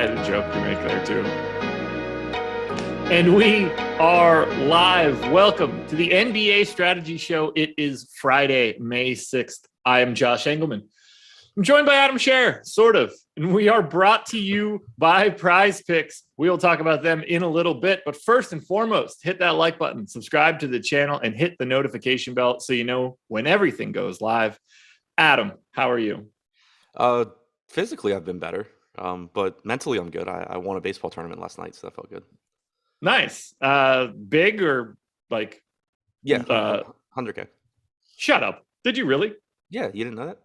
had a joke to make there too. And we are live. Welcome to the NBA Strategy Show. It is Friday, May 6th. I am Josh Engleman. I'm joined by Adam Scherer, sort of. And we are brought to you by Prize Picks. We'll talk about them in a little bit. But first and foremost, hit that like button, subscribe to the channel, and hit the notification bell so you know when everything goes live. Adam, how are you? Physically, I've been better. But mentally, I'm good. I won a baseball tournament last night, so that felt good. Nice. Big or like? Yeah, 100K. Shut up. Did you really? Yeah, you didn't know that?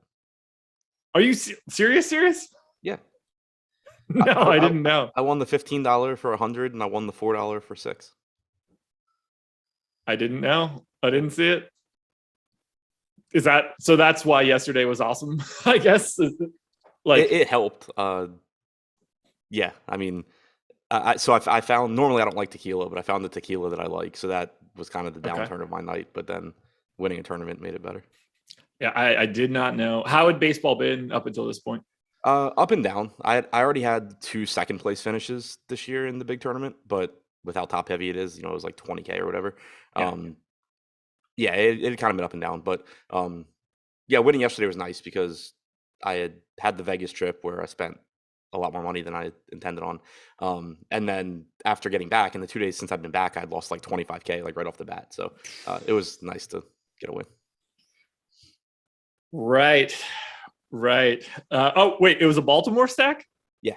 Are you serious? Yeah. No, I didn't know. I won the $15 for 100, and I won the $4 for 6. I didn't know. I didn't see it. Is that so? That's why yesterday was awesome, I guess. Like it helped. Yeah, I mean, I found, normally I don't like tequila, but I found the tequila that I like, so that was kind of the downturn of my night. But then winning a tournament made it better. Yeah, I did not know. How had baseball been up until this point? Up and down. I already had 2 second place finishes this year in the big tournament, but with how top heavy it is, it was like 20K or whatever. Yeah, it had kind of been up and down, but yeah, winning yesterday was nice because I had the Vegas trip where I spent a lot more money than I intended on. And then after getting back, in the 2 days since I've been back, I'd lost like 25K like right off the bat. So it was nice to get a win. Right. Oh, wait, it was a Baltimore stack? Yeah.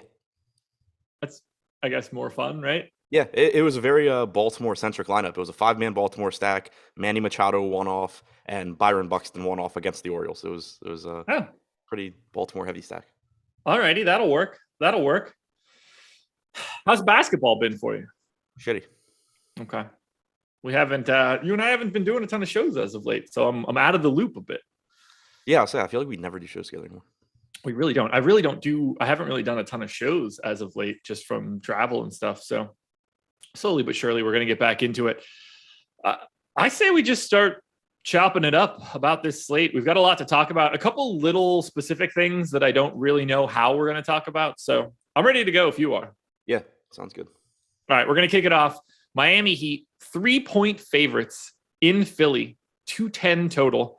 That's, I guess, more fun, right? Yeah, it was a very Baltimore-centric lineup. It was a 5-man Baltimore stack. Manny Machado won off, and Byron Buxton won off against the Orioles. It was a pretty Baltimore-heavy stack. All righty, that'll work. How's basketball been for you? Shitty. Okay. We haven't. You and I haven't been doing a ton of shows as of late, so I'm out of the loop a bit. Yeah, I'll say I feel like we never do shows together anymore. We really don't. I haven't really done a ton of shows as of late, just from travel and stuff. So slowly but surely, we're going to get back into it. I say we just start chopping it up about this slate. We've got a lot to talk about. A couple little specific things that I don't really know how we're going to talk about. So I'm ready to go if you are. Yeah, sounds good. All right, we're going to kick it off. Miami Heat, 3-point favorites in Philly, 210 total.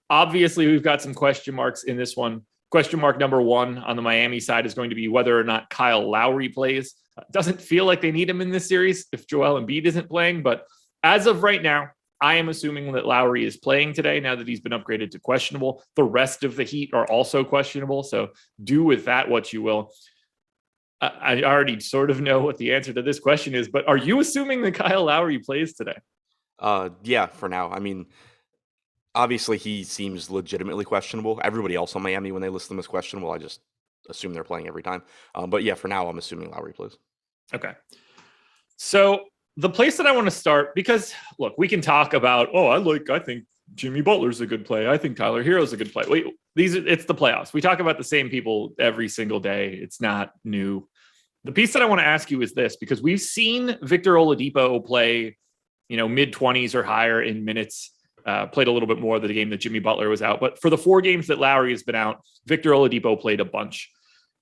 Obviously, we've got some question marks in this one. Question mark number 1 on the Miami side is going to be whether or not Kyle Lowry plays. Doesn't feel like they need him in this series if Joel Embiid isn't playing, but as of right now, I am assuming that Lowry is playing today now that he's been upgraded to questionable. The rest of the Heat are also questionable, so do with that what you will. I already sort of know what the answer to this question is, but are you assuming that Kyle Lowry plays today? Yeah, for now. I mean, obviously he seems legitimately questionable. Everybody else on Miami, when they list them as questionable, I just assume they're playing every time. But yeah, for now, I'm assuming Lowry plays. Okay. So the place that I want to start, because look, we can talk about, I think Jimmy Butler's a good play. I think Tyler Hero's a good play. It's the playoffs. We talk about the same people every single day. It's not new. The piece that I want to ask you is this, because we've seen Victor Oladipo play, mid-20s or higher in minutes, played a little bit more of the game that Jimmy Butler was out. But for the 4 games that Lowry has been out, Victor Oladipo played a bunch.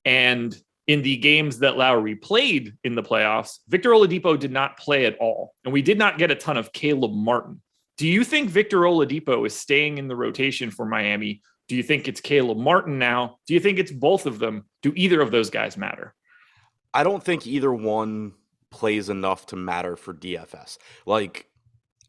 And in the games that Lowry played in the playoffs, Victor Oladipo did not play at all. And we did not get a ton of Caleb Martin. Do you think Victor Oladipo is staying in the rotation for Miami? Do you think it's Caleb Martin now? Do you think it's both of them? Do either of those guys matter? I don't think either one plays enough to matter for DFS. Like,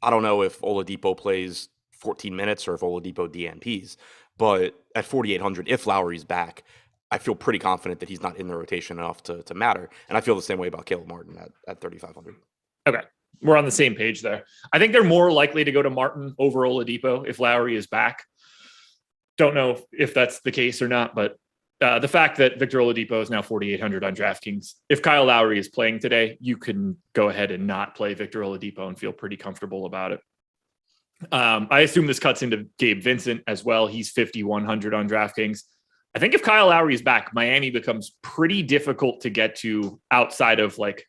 I don't know if Oladipo plays 14 minutes or if Oladipo DNPs, but at 4,800, if Lowry's back, I feel pretty confident that he's not in the rotation enough to matter. And I feel the same way about Caleb Martin at 3,500. Okay. We're on the same page there. I think they're more likely to go to Martin over Oladipo if Lowry is back. Don't know if that's the case or not, but the fact that Victor Oladipo is now 4,800 on DraftKings, if Kyle Lowry is playing today, you can go ahead and not play Victor Oladipo and feel pretty comfortable about it. I assume this cuts into Gabe Vincent as well. He's 5,100 on DraftKings. I think if Kyle Lowry is back, Miami becomes pretty difficult to get to outside of like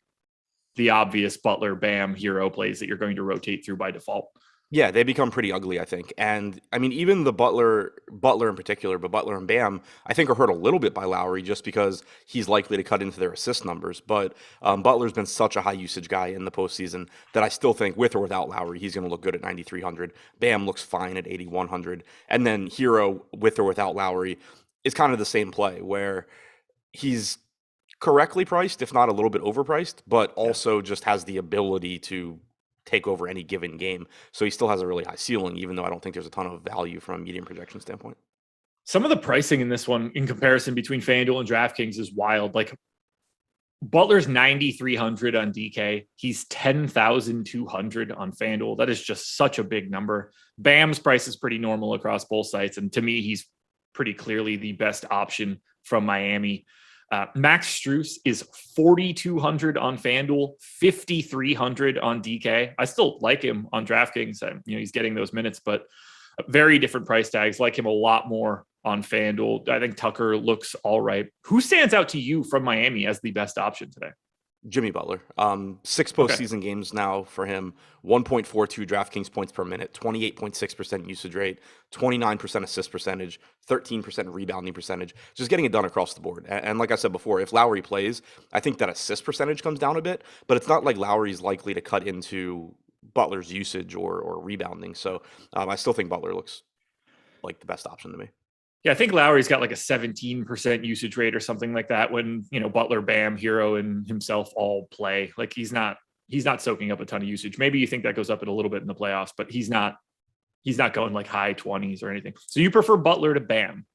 the obvious Butler, Bam, Hero plays that you're going to rotate through by default. Yeah, they become pretty ugly, I think. And I mean, even the Butler in particular, but Butler and Bam, I think are hurt a little bit by Lowry just because he's likely to cut into their assist numbers. But Butler's been such a high usage guy in the postseason that I still think with or without Lowry, he's going to look good at 9,300. Bam looks fine at 8,100. And then Hero, with or without Lowry, is kind of the same play where he's correctly priced, if not a little bit overpriced, but Yeah. also just has the ability to take over any given game. So he still has a really high ceiling, even though I don't think there's a ton of value from a medium projection standpoint. Some of the pricing in this one in comparison between FanDuel and DraftKings is wild. Like Butler's 9,300 on DK. He's 10,200 on FanDuel. That is just such a big number. Bam's price is pretty normal across both sites. And to me, he's pretty clearly the best option from Miami. Max Strus is 4,200 on FanDuel, 5,300 on DK. I still like him on DraftKings. He's getting those minutes, but very different price tags. Like him a lot more on FanDuel. I think Tucker looks all right. Who stands out to you from Miami as the best option today? Jimmy Butler. 6 postseason games now for him. 1.42 DraftKings points per minute, 28.6% usage rate, 29% assist percentage, 13% rebounding percentage. Just getting it done across the board. And like I said before, if Lowry plays, I think that assist percentage comes down a bit, but it's not like Lowry's likely to cut into Butler's usage or rebounding. So I still think Butler looks like the best option to me. Yeah, I think Lowry's got like a 17% usage rate or something like that when, Butler, Bam, Hero, and himself all play. Like he's not soaking up a ton of usage. Maybe you think that goes up a little bit in the playoffs, but he's not going like high 20s or anything. So you prefer Butler to Bam?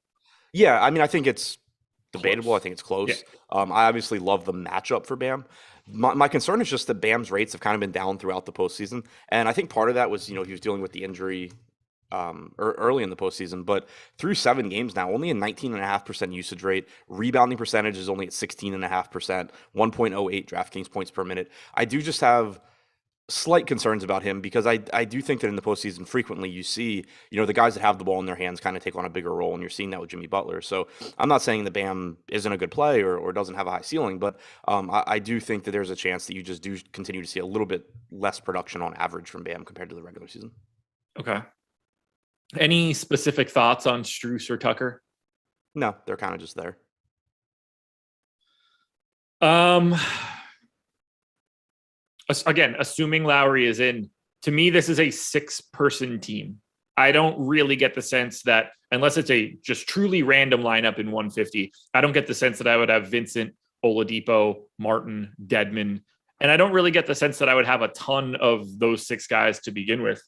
Yeah, I mean, I think it's debatable. I think it's close. Yeah. I obviously love the matchup for Bam. My concern is just that Bam's rates have kind of been down throughout the postseason. And I think part of that was, he was dealing with the injury early in the postseason, but through 7 games now, only a 19.5% usage rate. Rebounding percentage is only at 16.5%, 1.08 DraftKings points per minute. I do just have slight concerns about him because I do think that in the postseason frequently you see, the guys that have the ball in their hands kind of take on a bigger role, and you're seeing that with Jimmy Butler. So I'm not saying that Bam isn't a good play or doesn't have a high ceiling, but I do think that there's a chance that you just do continue to see a little bit less production on average from Bam compared to the regular season. Okay. Any specific thoughts on Strus or Tucker? No, they're kind of just there. Again, assuming Lowry is in, to me, this is a 6-person team. I don't really get the sense that, unless it's a just truly random lineup in 150, I don't get the sense that I would have Vincent, Oladipo, Martin, Dedmon. And I don't really get the sense that I would have a ton of those 6 guys to begin with.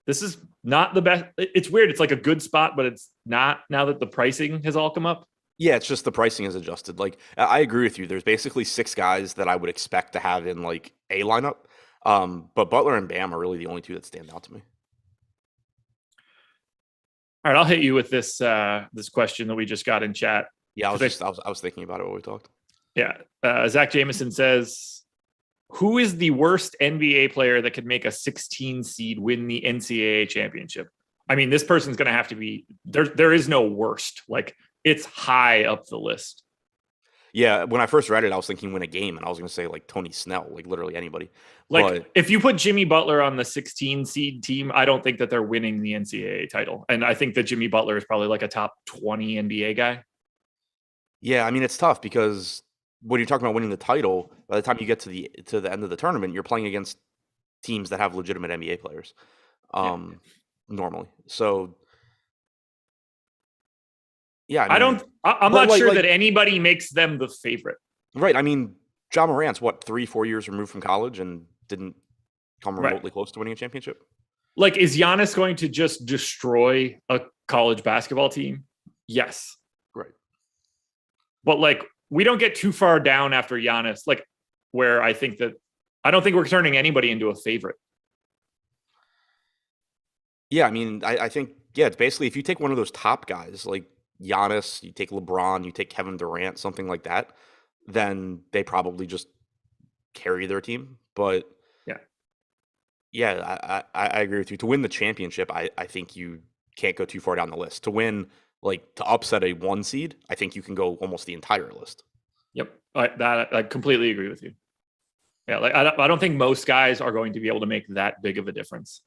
This is not the best. It's weird. It's like a good spot, but it's not now that the pricing has all come up. Yeah, it's just the pricing is adjusted. Like I agree with you. There's basically 6 guys that I would expect to have in like a lineup. But Butler and Bam are really the only 2 that stand out to me. All right, I'll hit you with this this question that we just got in chat. Yeah, I was thinking about it while we talked. Yeah, Zach Jameson says, who is the worst NBA player that could make a 16 seed win the NCAA championship? I mean, this person's going to have to be there. There is no worst. Like it's high up the list. Yeah, when I first read it, I was thinking win a game, and I was going to say like Tony Snell, like literally anybody. Like if you put Jimmy Butler on the 16 seed team, I don't think that they're winning the NCAA title. And I think that Jimmy Butler is probably like a top 20 NBA guy. Yeah, I mean it's tough because when you're talking about winning the title, by the time you get to the end of the tournament, you're playing against teams that have legitimate NBA players, normally. So, yeah, I mean, I'm not sure that anybody makes them the favorite. Right. I mean, Ja Morant's 3-4 years removed from college and didn't come remotely close to winning a championship. Like, is Giannis going to just destroy a college basketball team? Yes. Right. But like, we don't get too far down after Giannis, like where I don't think we're turning anybody into a favorite. Yeah, I mean, I think, it's basically if you take one of those top guys like Giannis, you take LeBron, you take Kevin Durant, something like that, then they probably just carry their team. But I agree with you. To win the championship, I think you can't go too far down the list. To win, like to upset a 1 seed, I think you can go almost the entire list. Yep, I completely agree with you. Yeah, like I don't think most guys are going to be able to make that big of a difference.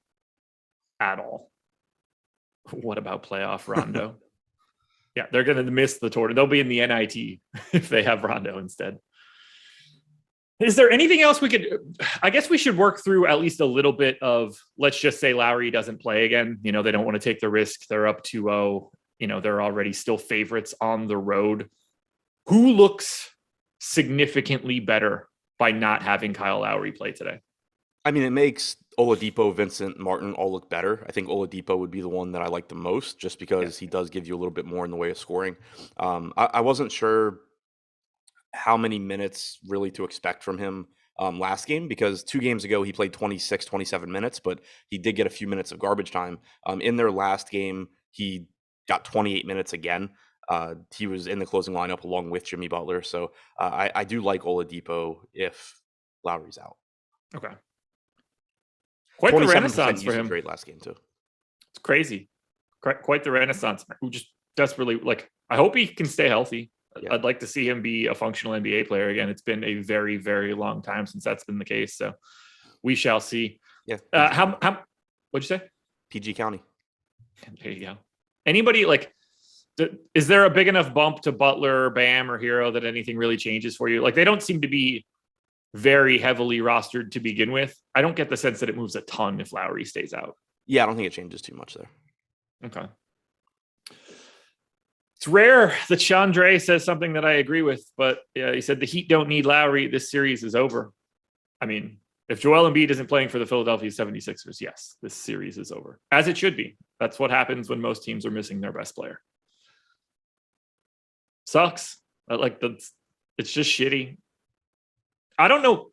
at all. What about playoff Rondo? Yeah, they're going to miss the tournament. They'll be in the NIT if they have Rondo instead. Is there anything else we could? I guess we should work through at least a little bit of, let's just say Lowry doesn't play again. They don't want to take the risk. They're up 2-0. They're already still favorites on the road. Who looks significantly better by not having Kyle Lowry play today? I mean, it makes Oladipo, Vincent, Martin all look better. I think Oladipo would be the one that I like the most just because he does give you a little bit more in the way of scoring. I wasn't sure how many minutes really to expect from him last game, because 2 games ago he played 26, 27 minutes, but he did get a few minutes of garbage time. In their last game, he got 28 minutes again. He was in the closing lineup along with Jimmy Butler. So I do like Oladipo if Lowry's out. Okay. Quite the renaissance for him. Great last game too. It's crazy. Quite the renaissance. Who just desperately, I hope he can stay healthy. Yeah. I'd like to see him be a functional NBA player again. It's been a very, very long time since that's been the case. So we shall see. Yeah. What'd you say? PG County. There you go. Anybody is there a big enough bump to Butler, Bam, or Hero that anything really changes for you? They don't seem to be very heavily rostered to begin with. I don't get the sense that it moves a ton if Lowry stays out. Yeah, I don't think it changes too much there. Okay. It's rare that Chandre says something that I agree with, but he said the Heat don't need Lowry. This series is over. I mean, if Joel Embiid isn't playing for the Philadelphia 76ers, yes, this series is over. As it should be. That's what happens when most teams are missing their best player. Sucks. It's just shitty. I don't know.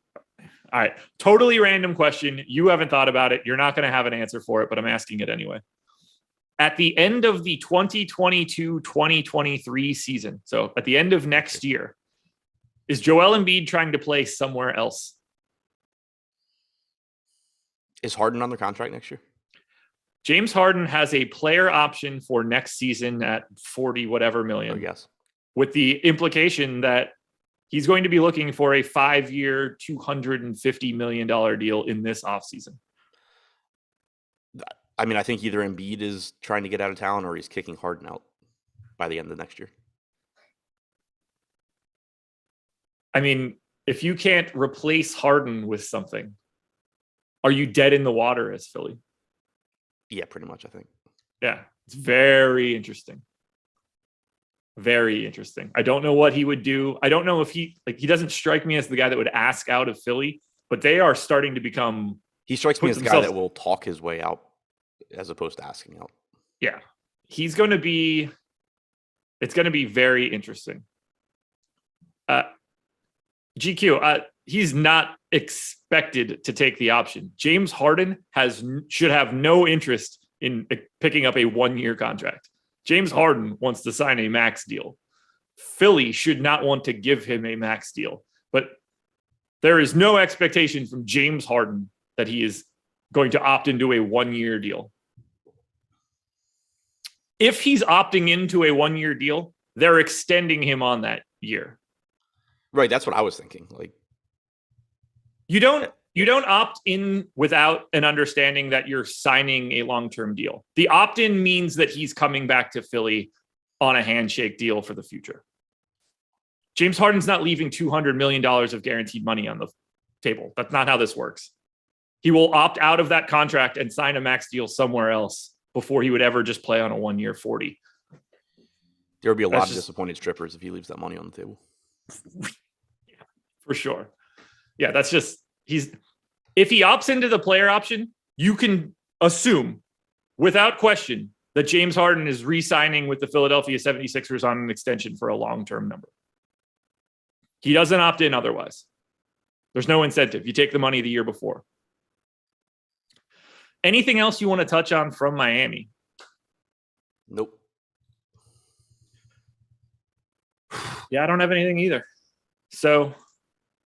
All right. Totally random question. You haven't thought about it. You're not going to have an answer for it, but I'm asking it anyway. At the end of the 2022-2023 season, so at the end of next year, is Joel Embiid trying to play somewhere else? Is Harden under contract next year? James Harden has a player option for next season at 40 whatever million. Oh, yes. With the implication that he's going to be looking for a 5-year, $250 million deal in this offseason. I mean, I think either Embiid is trying to get out of town or he's kicking Harden out by the end of next year. I mean, if you can't replace Harden with something, are you dead in the water as Philly? Yeah, pretty much, I think. Yeah, it's very interesting. Very interesting. I don't know what he would do. I don't know if he doesn't strike me as the guy that would ask out of Philly, but they are starting to become. He strikes me as the guy that will talk his way out as opposed to asking out. Yeah. It's going to be very interesting. GQ, he's not expected to take the option. James Harden should have no interest in picking up a 1-year contract. James Harden wants to sign a max deal. Philly should not want to give him a max deal, but there is no expectation from James Harden that he is going to opt into a 1-year deal. If he's opting into a 1-year deal, they're extending him on that year. Right. That's what I was thinking. You don't opt in without an understanding that you're signing a long-term deal. The opt-in means that he's coming back to Philly on a handshake deal for the future. James Harden's not leaving $200 million of guaranteed money on the table. That's not how this works. He will opt out of that contract and sign a max deal somewhere else before he would ever just play on a 1-year 40. There would be a lot of disappointed strippers if he leaves that money on the table. Yeah, for sure. Yeah, that's just if he opts into the player option, you can assume without question that James Harden is re-signing with the Philadelphia 76ers on an extension for a long-term number. He doesn't opt in otherwise. There's no incentive. You take the money the year before. Anything else you want to touch on from Miami? Nope. Yeah, I don't have anything either. So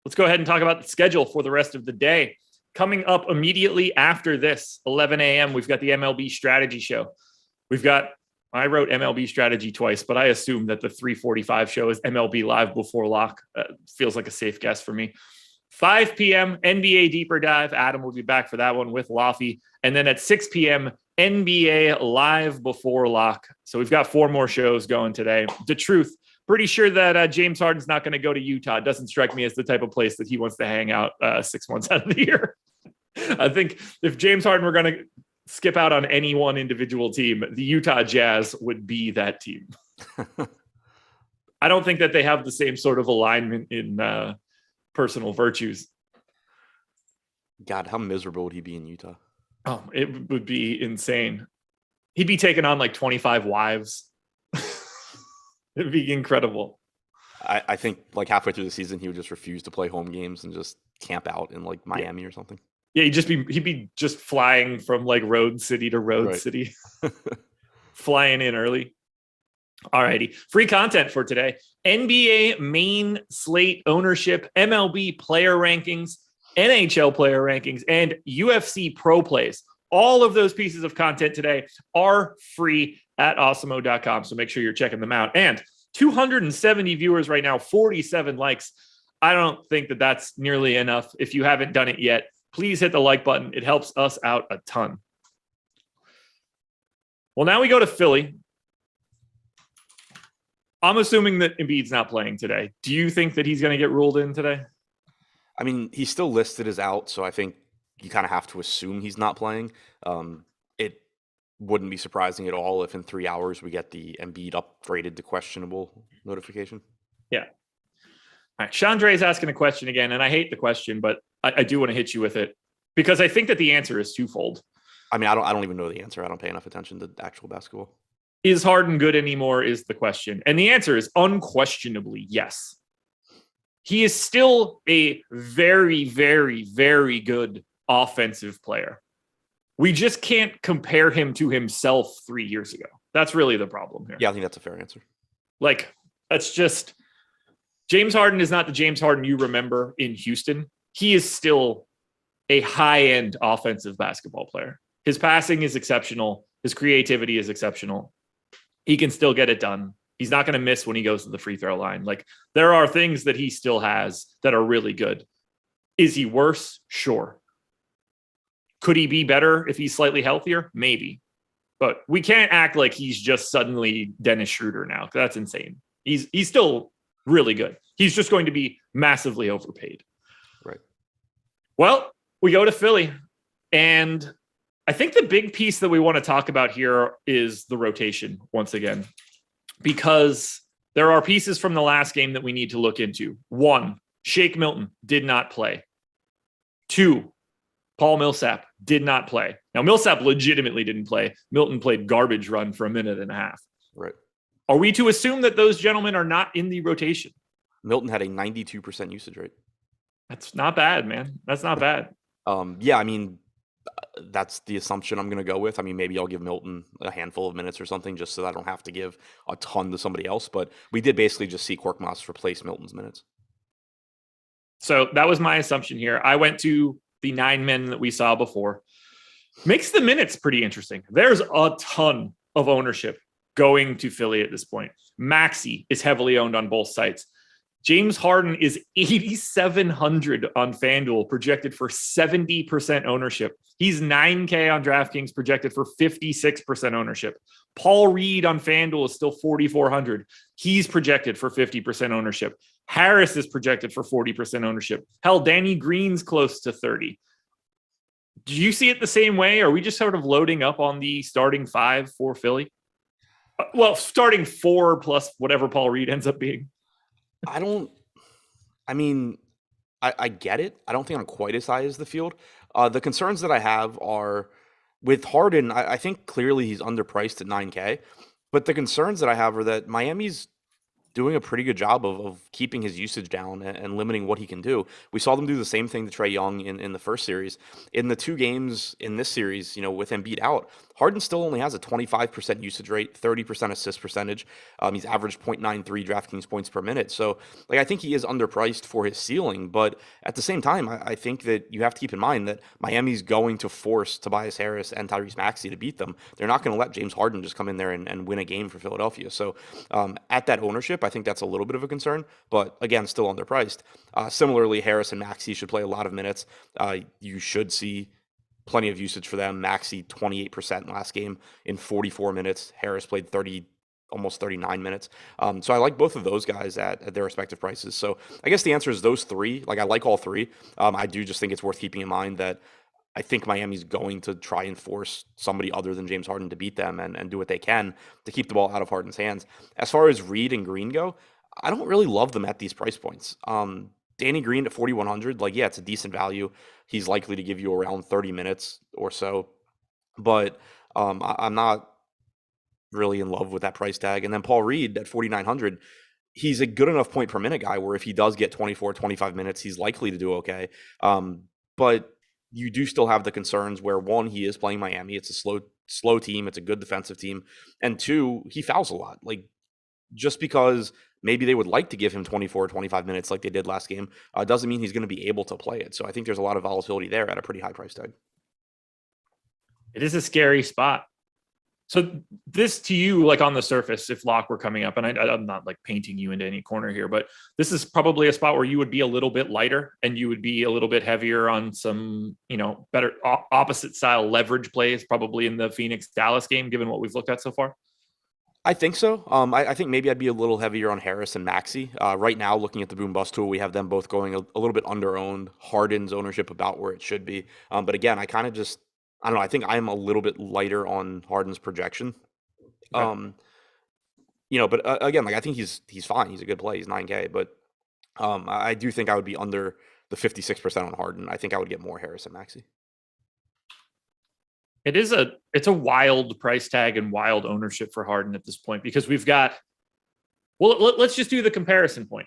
let's go ahead and talk about the schedule for the rest of the day. Coming up immediately after this, 11 a.m., we've got the MLB Strategy Show. I wrote MLB Strategy twice, but I assume that the 3:45 show is MLB Live before lock. Feels like a safe guess for me. 5 p.m., NBA Deeper Dive. Adam will be back for that one with Laffy. And then at 6 p.m., NBA live before lock. So we've got 4 more shows going today. The truth, pretty sure that James Harden's not going to go to Utah. It doesn't strike me as the type of place that he wants to hang out 6 months out of the year. I think if James Harden were going to skip out on any one individual team, the Utah Jazz would be that team. I don't think that they have the same sort of alignment in personal virtues. God, how miserable would he be in Utah? Oh, it would be insane. He'd be taking on like 25 wives. It'd be incredible. I think like halfway through the season, he would just refuse to play home games and just camp out in like Miami or something. Yeah, he'd be just flying from like road city to road city, flying in early. All righty. Free content for today. NBA main slate ownership, MLB player rankings, NHL player rankings, and UFC pro plays. All of those pieces of content today are free at awesemo.com. So make sure you're checking them out. And 270 viewers right now, 47 likes. I don't think that that's nearly enough. If you haven't done it yet, please hit the like button. It helps us out a ton. Well, now we go to Philly. I'm assuming that Embiid's not playing today. Do you think that he's going to get ruled in today? I mean, he's still listed as out, so I think you kind of have to assume he's not playing. It wouldn't be surprising at all if in 3 hours we get the Embiid upgraded to questionable notification. Yeah. All right. Chandra is asking a question again, and I hate the question, but I do want to hit you with it because I think that the answer is twofold. I mean, I don't even know the answer. I don't pay enough attention to actual basketball. Is Harden good anymore is the question. And the answer is unquestionably yes. He is still a very, very, very good offensive player. We just can't compare him to himself 3 years ago. That's really the problem here. Yeah, I think that's a fair answer. Like, that's just James Harden is not the James Harden you remember in Houston. He is still a high-end offensive basketball player. His passing is exceptional. His creativity is exceptional. He can still get it done. He's not going to miss when he goes to the free throw line. Like, there are things that he still has that are really good. Is he worse? Sure. Could he be better if he's slightly healthier? Maybe. But we can't act like he's just suddenly Dennis Schroeder now. That's insane. He's still really good. He's just going to be massively overpaid. Right. Well, we go to Philly. And I think the big piece that we want to talk about here is the rotation once again, because there are pieces from the last game that we need to look into. 1, Shake Milton did not play. 2, Paul Millsap did not play. Now, Millsap legitimately didn't play. Milton played garbage run for a minute and a half. Right. Are we to assume that those gentlemen are not in the rotation? Milton had a 92% usage rate. That's not bad, man. That's not bad. Yeah, I mean, that's the assumption I'm going to go with. I mean, maybe I'll give Milton a handful of minutes or something just so that I don't have to give a ton to somebody else. But we did basically just see Korkmaz replace Milton's minutes. So that was my assumption here. I went to the 9 men that we saw before. Makes the minutes pretty interesting. There's a ton of ownership going to Philly at this point. Maxey is heavily owned on both sites. James Harden is 8,700 on FanDuel, projected for 70% ownership. He's 9K on DraftKings, projected for 56% ownership. Paul Reed on FanDuel is still 4,400. He's projected for 50% ownership. Harris is projected for 40% ownership. Hell, Danny Green's close to 30. Do you see it the same way? Are we just sort of loading up on the starting 5 for Philly? Well, starting 4 plus whatever Paul Reed ends up being. I get it. I don't think I'm quite as high as the field. The concerns that I have are with Harden. I think clearly he's underpriced at 9K, but the concerns that I have are that Miami's doing a pretty good job of keeping his usage down and limiting what he can do. We saw them do the same thing to Trae Young in the first series. In the 2 games in this series, with Embiid out, Harden still only has a 25% usage rate, 30% assist percentage. He's averaged 0.93 DraftKings points per minute. So, I think he is underpriced for his ceiling. But at the same time, I think that you have to keep in mind that Miami's going to force Tobias Harris and Tyrese Maxey to beat them. They're not going to let James Harden just come in there and win a game for Philadelphia. So, at that ownership, I think that's a little bit of a concern. But again, still underpriced. Similarly, Harris and Maxey should play a lot of minutes. You should see plenty of usage for them. Maxey 28% last game in 44 minutes. Harris played 30, almost 39 minutes. So I like both of those guys at their respective prices. So I guess the answer is those three. Like I like all three. I do just think it's worth keeping in mind that I think Miami's going to try and force somebody other than James Harden to beat them and do what they can to keep the ball out of Harden's hands. As far as Reed and Green go, I don't really love them at these price points. Danny Green at 4,100, like, yeah, it's a decent value. He's likely to give you around 30 minutes or so, but I'm not really in love with that price tag. And then Paul Reed at 4,900, he's a good enough point per minute guy where if he does get 24, 25 minutes, he's likely to do okay. But you do still have the concerns where, one, he is playing Miami. It's a slow team. It's a good defensive team. And two, he fouls a lot. Like, just because maybe they would like to give him 24, 25 minutes like they did last game, doesn't mean he's going to be able to play it. So I think there's a lot of volatility there at a pretty high price tag. It is a scary spot. So this to you, like on the surface, if Locke were coming up, and I'm not like painting you into any corner here, but this is probably a spot where you would be a little bit lighter and you would be a little bit heavier on some, better opposite style leverage plays, probably in the Phoenix Dallas game, given what we've looked at so far. I think so. I think maybe I'd be a little heavier on Harris and Maxey. Right now, looking at the boom bust tool, we have them both going a little bit under owned. Harden's ownership about where it should be. But again, I kind of just, I don't know. I think I'm a little bit lighter on Harden's projection. Okay. But again, like I think he's fine. He's a good play. He's 9K, but I do think I would be under the 56% on Harden. I think I would get more Harris and Maxey. It's a wild price tag and wild ownership for Harden at this point, because we've got, well, let's just do the comparison point.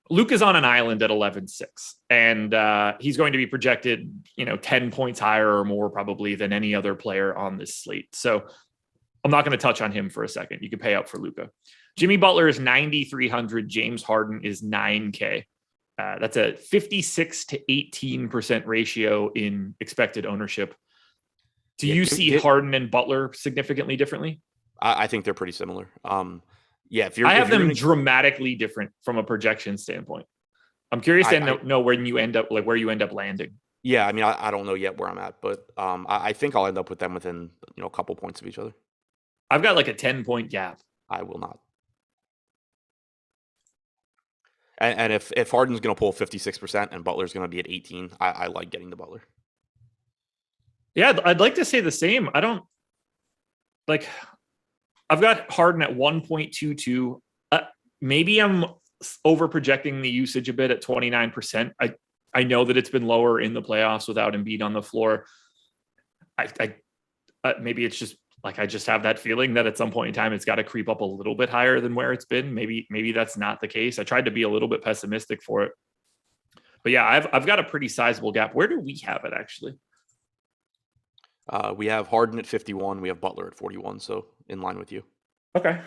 Luke is on an island at 11-6, and he's going to be projected, 10 points higher or more probably than any other player on this slate. So I'm not going to touch on him for a second. You can pay up for Luka. Jimmy Butler is 9,300. James Harden is 9K. That's a 56 to 18% ratio in expected ownership. Do you see Harden and Butler significantly differently? I think they're pretty similar. If I have them dramatically different from a projection standpoint. I'm curious to know where you end up landing. Yeah, I mean, I don't know yet where I'm at, but I think I'll end up with them within a couple points of each other. I've got like a 10-point gap. I will not. And if Harden's going to pull 56% and Butler's going to be at 18, I like getting the Butler. Yeah, I'd like to say the same. I don't like. I've got Harden at 1.22. Maybe I'm over projecting the usage a bit at 29%. I know that it's been lower in the playoffs without Embiid on the floor. Maybe it's just like I just have that feeling that at some point in time it's got to creep up a little bit higher than where it's been. Maybe that's not the case. I tried to be a little bit pessimistic for it, but yeah, I've got a pretty sizable gap. Where do we have it actually? We have Harden at 51. We have Butler at 41. So in line with you. Okay.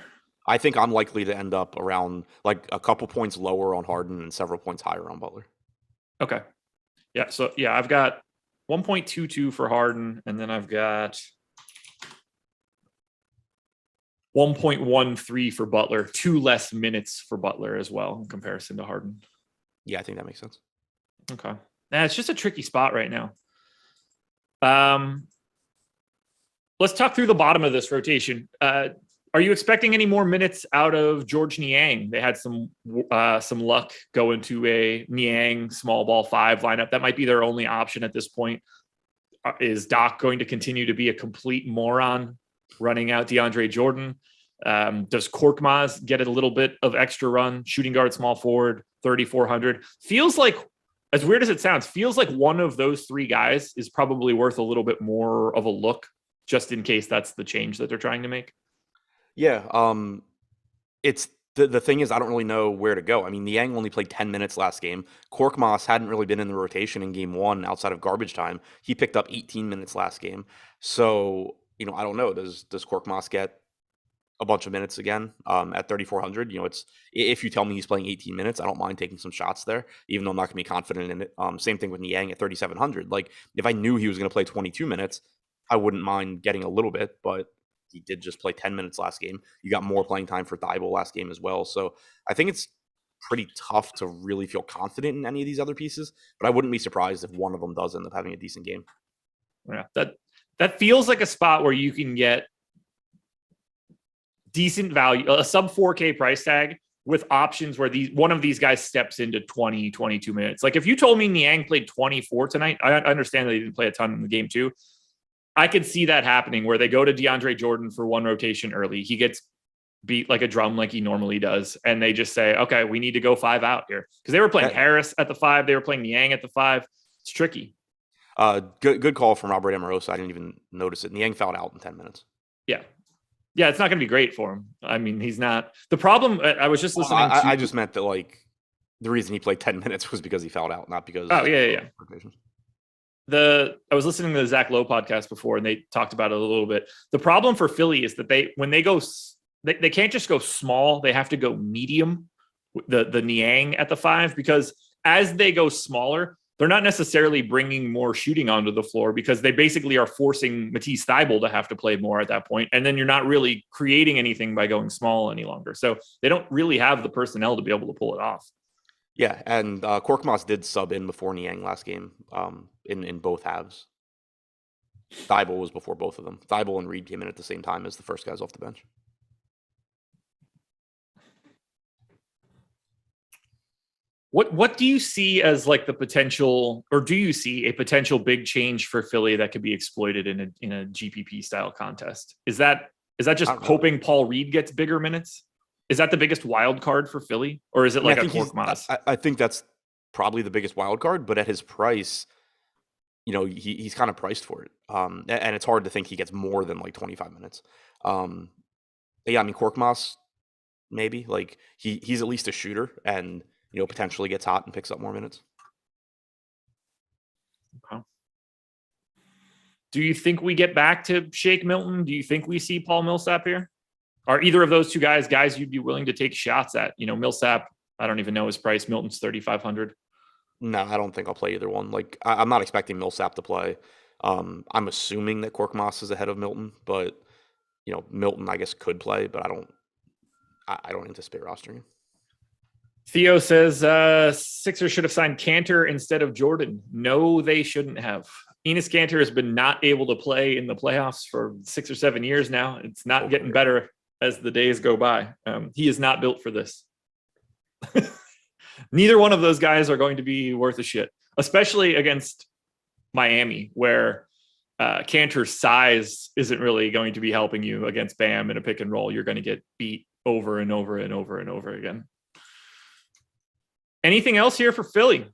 I think I'm likely to end up around like a couple points lower on Harden and several points higher on Butler. Okay. Yeah. So yeah, I've got 1.22 for Harden, and then I've got 1.13 for Butler, 2 less minutes for Butler as well in comparison to Harden. Yeah, I think that makes sense. Okay. Nah, it's just a tricky spot right now. Let's talk through the bottom of this rotation. Are you expecting any more minutes out of George Niang? They had some luck going to a Niang small ball 5 lineup. That might be their only option at this point. Is Doc going to continue to be a complete moron running out DeAndre Jordan? Does Korkmaz get a little bit of extra run? Shooting guard, small forward, 3,400. Feels like, as weird as it sounds, feels like one of those 3 guys is probably worth a little bit more of a look, just in case that's the change that they're trying to make. Yeah. It's the thing is, I don't really know where to go. I mean, Niang only played 10 minutes last game. Korkmaz hadn't really been in the rotation in game 1 outside of garbage time. He picked up 18 minutes last game. So, I don't know. Does Korkmaz get a bunch of minutes again at 3,400? It's, if you tell me he's playing 18 minutes, I don't mind taking some shots there, even though I'm not going to be confident in it. Same thing with Niang at 3,700. Like, if I knew he was going to play 22 minutes, I wouldn't mind getting a little bit, but he did just play 10 minutes last game. You got more playing time for Thibault last game as well. So I think it's pretty tough to really feel confident in any of these other pieces, but I wouldn't be surprised if one of them does end up having a decent game. Yeah, that feels like a spot where you can get decent value, a sub 4K price tag with options where one of these guys steps into 20, 22 minutes. Like if you told me Niang played 24 tonight, I understand that he didn't play a ton in the game too. I could see that happening where they go to DeAndre Jordan for one rotation early. He gets beat like a drum like he normally does. And they just say, okay, we need to go 5 out here. Because they were playing Harris at the 5. They were playing Niang at the 5. It's tricky. Good call from Robert Amoroso. I didn't even notice it. Niang fouled out in 10 minutes. Yeah. Yeah, it's not going to be great for him. I mean, he's not. The problem, I was just listening I just meant that, like, the reason he played 10 minutes was because he fouled out, not because. Oh, yeah. I was listening to the Zach Lowe podcast before, and they talked about it a little bit. The problem for Philly is that when they go, they can't just go small. They have to go medium, the Niang at the 5, because as they go smaller, they're not necessarily bringing more shooting onto the floor because they basically are forcing Matisse Thybulle to have to play more at that point. And then you're not really creating anything by going small any longer. So they don't really have the personnel to be able to pull it off. Yeah, and Korkmaz did sub in before Niang last game in both halves. Thybulle was before both of them. Thybulle and Reed came in at the same time as the first guys off the bench. What do you see as like the potential, or do you see a potential big change for Philly that could be exploited in a GPP style contest? Is that just hoping Paul Reed gets bigger minutes? Is that the biggest wild card for Philly, or is it like a Korkmaz? I think that's probably the biggest wild card, but at his price, he's kind of priced for it, and it's hard to think he gets more than like 25 minutes. Yeah, I mean Korkmaz, maybe like he's at least a shooter and. Potentially gets hot and picks up more minutes. Okay. Do you think we get back to Shake Milton? Do you think we see Paul Millsap here? Are either of those two guys you'd be willing to take shots at? Millsap, I don't even know his price. Milton's 3,500. No, I don't think I'll play either one. Like, I'm not expecting Millsap to play. I'm assuming that Korkmaz is ahead of Milton, but Milton I guess could play, but I don't anticipate rostering him. Theo says Sixers should have signed Cantor instead of Jordan. No, they shouldn't have. Enes Kanter has been not able to play in the playoffs for 6 or 7 years now. It's not getting better as the days go by. He is not built for this. Neither one of those guys are going to be worth a shit, especially against Miami, where Cantor's size isn't really going to be helping you against Bam in a pick and roll. You're going to get beat over and over and over and over again. Anything else here for Philly?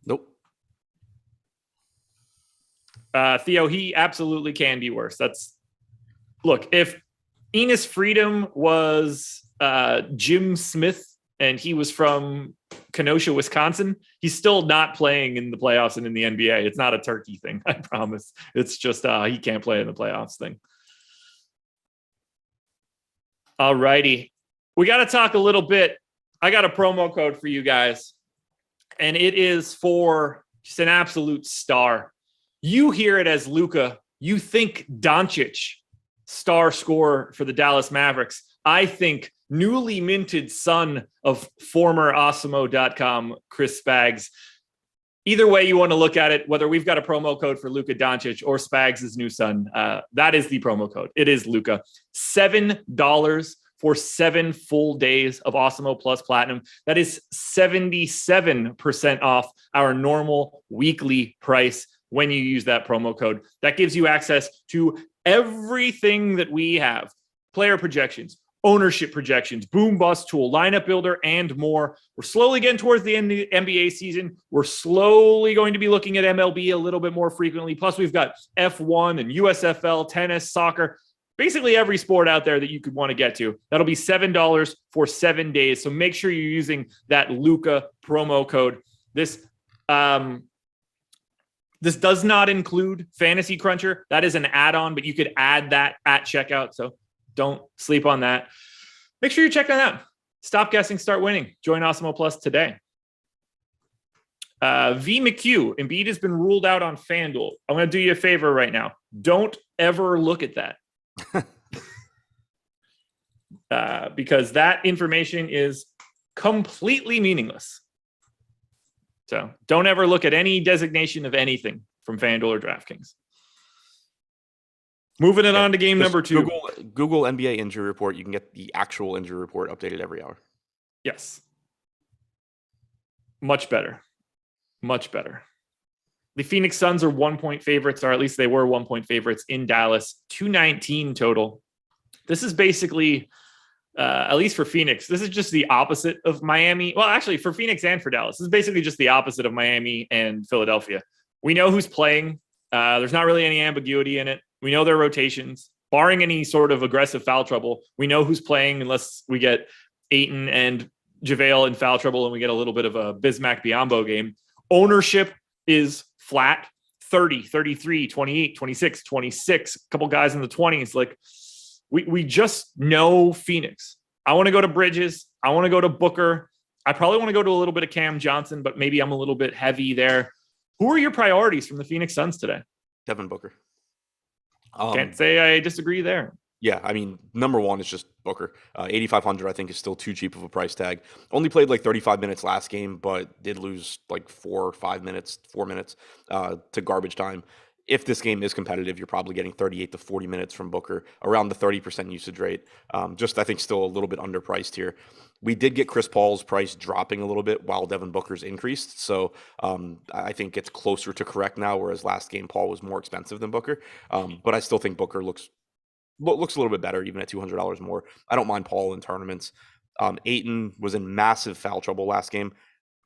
Nope. Theo, he absolutely can be worse. Look, if Enes Freedom was Jim Smith and he was from Kenosha, Wisconsin, he's still not playing in the playoffs and in the NBA. It's not a turkey thing, I promise. It's just he can't play in the playoffs thing. All righty. We got to talk a little bit. I got a promo code for you guys, and it is for just an absolute star. You hear it as Luka. You think Doncic, star scorer for the Dallas Mavericks. I think newly minted son of former Awesemo.com, Chris Spags. Either way you want to look at it, whether we've got a promo code for Luka Doncic or Spags' new son, that is the promo code. It is Luka. $7 for 7 full days of Awesemo Plus Platinum. That is 77% off our normal weekly price when you use that promo code. That gives you access to everything that we have. Player projections, ownership projections, boom bust tool, lineup builder, and more. We're slowly getting towards the end of the NBA season. We're slowly going to be looking at MLB a little bit more frequently. Plus, we've got F1 and USFL, tennis, soccer, basically every sport out there that you could want to get to. That'll be $7 for 7 days. So make sure you're using that Luka promo code. This does not include Fantasy Cruncher. That is an add-on, but you could add that at checkout. So don't sleep on that. Make sure you check that out. Stop guessing, start winning. Join Awesemo Plus today. V McHugh, Embiid has been ruled out on FanDuel. I'm going to do you a favor right now. Don't ever look at that. Because that information is completely meaningless. So don't ever look at any designation of anything. from FanDuel or DraftKings. Moving it on to game number 2. Google NBA injury report. You can get the actual injury report updated every hour. Yes. Much better. Much better. The Phoenix Suns are 1-point favorites, or at least they were 1-point favorites in Dallas. 219 total. This is basically, at least for Phoenix, this is just the opposite of Miami. Well, actually, for Phoenix and for Dallas, this is basically just the opposite of Miami and Philadelphia. We know who's playing. There's not really any ambiguity in it. We know their rotations. Barring any sort of aggressive foul trouble, we know who's playing unless we get Ayton and JaVale in foul trouble and we get a little bit of a Bismack-Biyombo game. Ownership is flat, 30, 33, 28, 26, 26, a couple guys in the 20s. Like, we just know Phoenix. I want to go to Bridges. I want to go to Booker. I probably want to go to a little bit of Cam Johnson, but maybe I'm a little bit heavy there. Who are your priorities from the Phoenix Suns today? Devin Booker. Can't say I disagree there. Yeah, I mean, number one is just Booker. 8,500, I think, is still too cheap of a price tag. Only played like 35 minutes last game, but did lose like 4 minutes to garbage time. If this game is competitive, you're probably getting 38 to 40 minutes from Booker, around the 30% usage rate. Just, I think, still a little bit underpriced here. We did get Chris Paul's price dropping a little bit while Devin Booker's increased. So I think it's closer to correct now, whereas last game Paul was more expensive than Booker. But I still think Booker looks a little bit better, even at $200 more. I don't mind Paul in tournaments. Ayton was in massive foul trouble last game.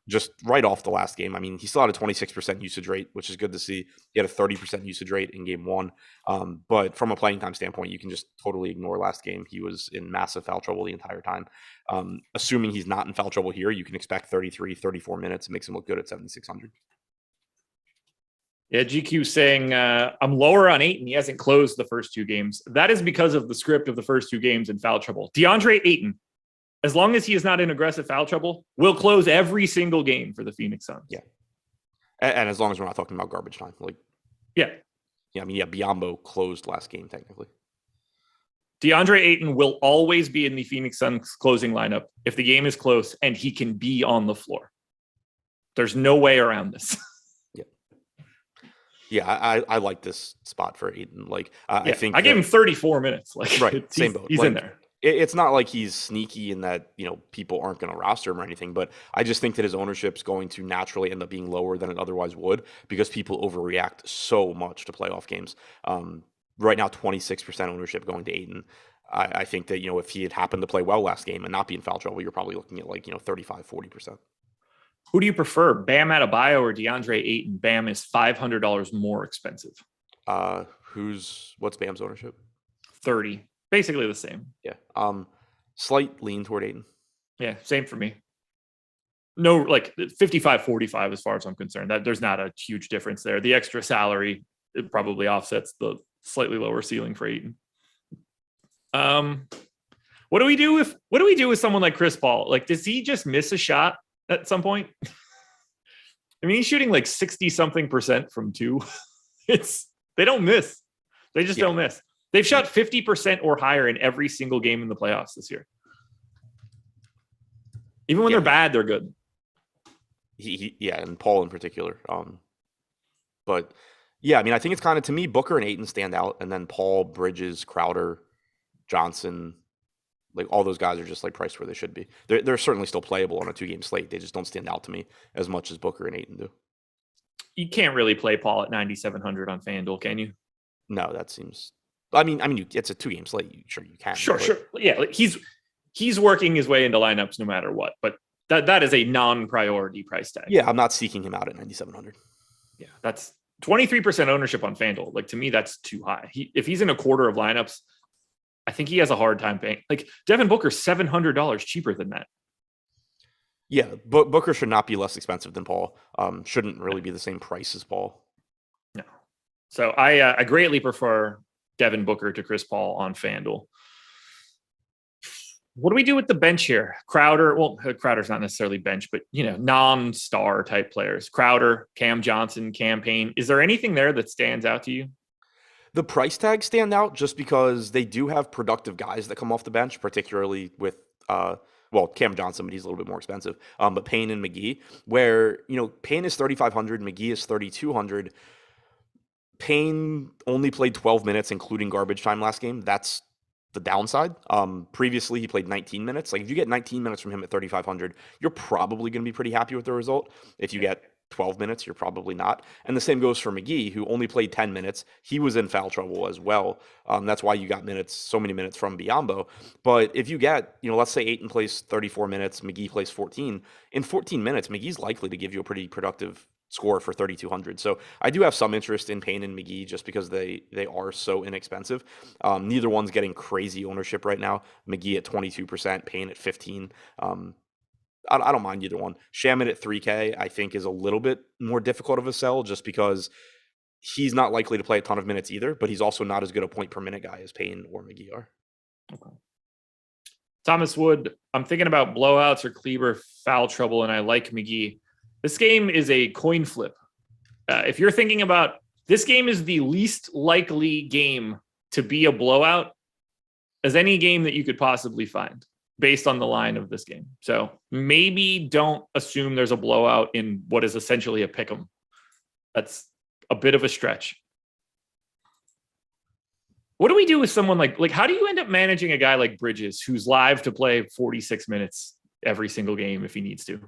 Just right off the last game. I mean, he still had a 26% usage rate, which is good to see. He had a 30% usage rate in game 1. But from a playing time standpoint, you can just totally ignore last game. He was in massive foul trouble the entire time. Assuming he's not in foul trouble here, you can expect 33, 34 minutes. It makes him look good at 7,600. Yeah, GQ saying I'm lower on Ayton. He hasn't closed the first 2 games. That is because of the script of the first 2 games in foul trouble. DeAndre Ayton, as long as he is not in aggressive foul trouble, will close every single game for the Phoenix Suns. Yeah. And as long as we're not talking about garbage time. Yeah, I mean, Biyombo closed last game, technically. DeAndre Ayton will always be in the Phoenix Suns closing lineup if the game is close and he can be on the floor. There's no way around this. Yeah, I like this spot for Ayton. I think I gave him 34 minutes. Right, same boat. He's in there. It's not like he's sneaky in that, people aren't going to roster him or anything, but I just think that his ownership's going to naturally end up being lower than it otherwise would because people overreact so much to playoff games. Right now, 26% ownership going to Ayton. I think that, if he had happened to play well last game and not be in foul trouble, you're probably looking at 35, 40%. Who do you prefer, Bam Adebayo or DeAndre Ayton? Bam is $500 more expensive. What's Bam's ownership? 30. Basically the same. Yeah. Slight lean toward Ayton. Yeah, same for me. No, 55-45 as far as I'm concerned. That there's not a huge difference there. The extra salary, it probably offsets the slightly lower ceiling for Ayton. What do we do with someone like Chris Paul? Does he just miss a shot at some point? I mean, he's shooting 60-something% from 2. They don't miss. They just don't miss. They've shot 50% or higher in every single game in the playoffs this year. Even when they're bad, they're good. And Paul in particular. But yeah, I mean, I think it's kind of, to me, Booker and Ayton stand out, and then Paul, Bridges, Crowder, Johnson, all those guys are just priced where they should be. They're certainly still playable on a 2-game slate. They just don't stand out to me as much as Booker and Ayton do. You can't really play Paul at 9,700 on FanDuel, can you? No, that seems. I mean, it's a 2-game slate. Sure, you can. Sure. Yeah, he's working his way into lineups no matter what. But that is a non-priority price tag. Yeah, I'm not seeking him out at 9,700. Yeah, that's 23% ownership on FanDuel. To me, that's too high. If he's in a quarter of lineups, I think he has a hard time paying. Devin Booker's $700 cheaper than that. Yeah, Booker should not be less expensive than Paul. Shouldn't really be the same price as Paul. No. So I greatly prefer Devin Booker to Chris Paul on FanDuel. What do we do with the bench here? Crowder, well, Crowder's not necessarily bench, but, non-star type players. Crowder, Cam Johnson, Cam Payne. Is there anything there that stands out to you? The price tags stand out just because they do have productive guys that come off the bench, particularly with, Cam Johnson, but he's a little bit more expensive. But Payne and McGee, where, Payne is 3,500, McGee is 3,200. Payne only played 12 minutes, including garbage time last game. That's the downside. Previously, he played 19 minutes. Like, if you get 19 minutes from him at 3,500, you're probably going to be pretty happy with the result. If you get 12 minutes, you're probably not. And the same goes for McGee, who only played 10 minutes. He was in foul trouble as well. That's why you got so many minutes from Biyombo. But if you get, let's say Ayton plays 34 minutes, McGee plays 14. In 14 minutes, McGee's likely to give you a pretty productive score for 3,200. So I do have some interest in Payne and McGee just because they are so inexpensive. Neither one's getting crazy ownership right now. McGee at 22%, Payne at 15. I don't mind either one. Shaman at 3K, I think, is a little bit more difficult of a sell just because he's not likely to play a ton of minutes either, but he's also not as good a point per minute guy as Payne or McGee are. Okay. Thomas Wood, I'm thinking about blowouts or Kleber foul trouble, and I like McGee. This game is a coin flip. If you're thinking about this game is the least likely game to be a blowout as any game that you could possibly find based on the line of this game. So maybe don't assume there's a blowout in what is essentially a pick'em. That's a bit of a stretch. What do we do with someone like how do you end up managing a guy like Bridges who's live to play 46 minutes every single game if he needs to?